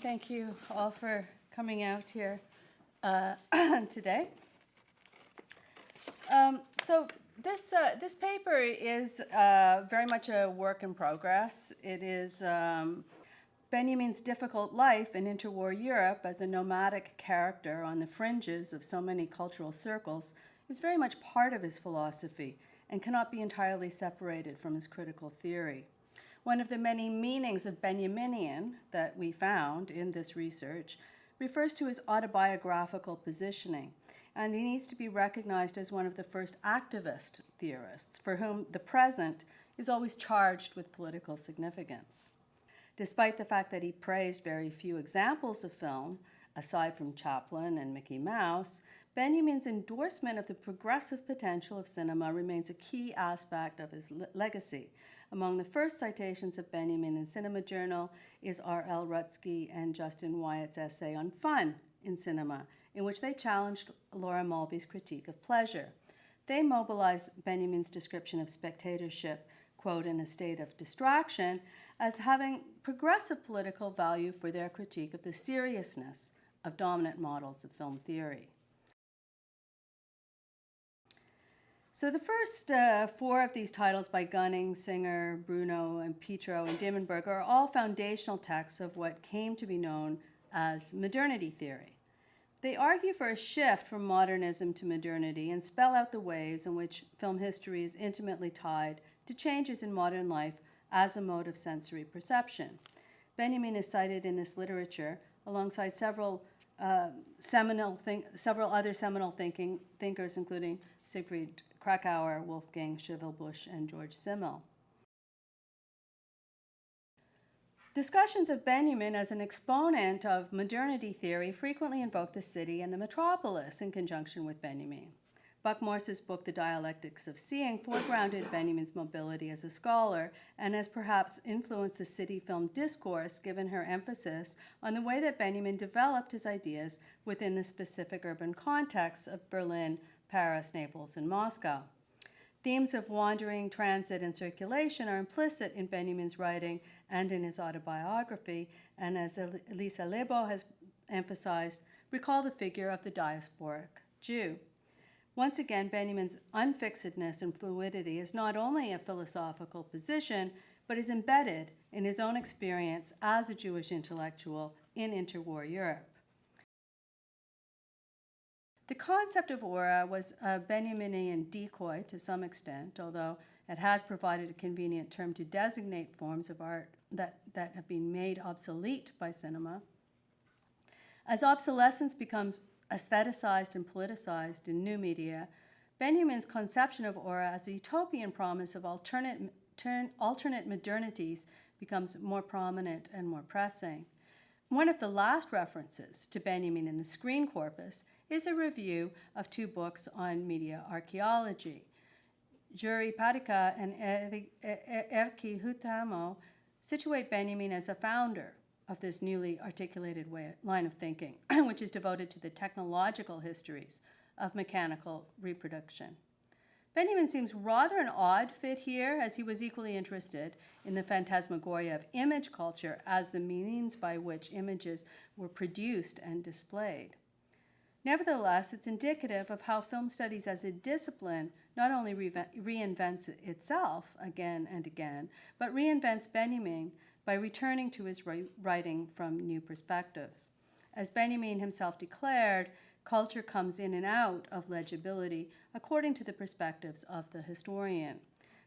thank you all for coming out here today. So this paper is very much a work in progress. It is Benjamin's difficult life in interwar Europe as a nomadic character on the fringes of so many cultural circles is very much part of his philosophy and cannot be entirely separated from his critical theory. One of the many meanings of Benjaminian that we found in this research refers to his autobiographical positioning, and he needs to be recognized as one of the first activist theorists for whom the present is always charged with political significance. Despite the fact that he praised very few examples of film, aside from Chaplin and Mickey Mouse, Benjamin's endorsement of the progressive potential of cinema remains a key aspect of his legacy. Among the first citations of Benjamin in Cinema Journal is R.L. Rutsky and Justin Wyatt's essay on fun in cinema, in which they challenged Laura Mulvey's critique of pleasure. They mobilized Benjamin's description of spectatorship, quote, in a state of distraction, as having progressive political value for their critique of the seriousness of dominant models of film theory. So the first four of these titles by Gunning, Singer, Bruno, and Petro and Dimmenberg are all foundational texts of what came to be known as modernity theory. They argue for a shift from modernism to modernity and spell out the ways in which film history is intimately tied to changes in modern life as a mode of sensory perception. Benjamin is cited in this literature alongside several other seminal thinkers, including Siegfried Krakauer, Wolfgang Schivelbusch, and George Simmel. Discussions of Benjamin as an exponent of modernity theory frequently invoke the city and the metropolis in conjunction with Benjamin. Buck Morse's book, The Dialectics of Seeing, foregrounded Benjamin's mobility as a scholar and has perhaps influenced the city film discourse given her emphasis on the way that Benjamin developed his ideas within the specific urban contexts of Berlin, Paris, Naples, and Moscow. Themes of wandering, transit, and circulation are implicit in Benjamin's writing and in his autobiography, and as Elisa Lebo has emphasized, recall the figure of the diasporic Jew. Once again, Benjamin's unfixedness and fluidity is not only a philosophical position, but is embedded in his own experience as a Jewish intellectual in interwar Europe. The concept of aura was a Benjaminian decoy to some extent, although it has provided a convenient term to designate forms of art that have been made obsolete by cinema. As obsolescence becomes aestheticized and politicized in new media, Benjamin's conception of aura as a utopian promise of alternate modernities becomes more prominent and more pressing. One of the last references to Benjamin in the screen corpus is a review of two books on media archaeology. Juri Padika and Erkki Hutamo situate Benjamin as a founder of this newly articulated line of thinking, which is devoted to the technological histories of mechanical reproduction. Benjamin seems rather an odd fit here, as he was equally interested in the phantasmagoria of image culture as the means by which images were produced and displayed. Nevertheless, it's indicative of how film studies as a discipline not only reinvents itself again and again, but reinvents Benjamin by returning to his writing from new perspectives. As Benjamin himself declared, culture comes in and out of legibility according to the perspectives of the historian.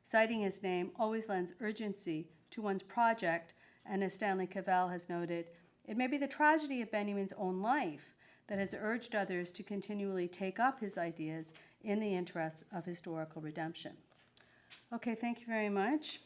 Citing his name always lends urgency to one's project, and as Stanley Cavell has noted, it may be the tragedy of Benjamin's own life that has urged others to continually take up his ideas in the interests of historical redemption. Okay, thank you very much.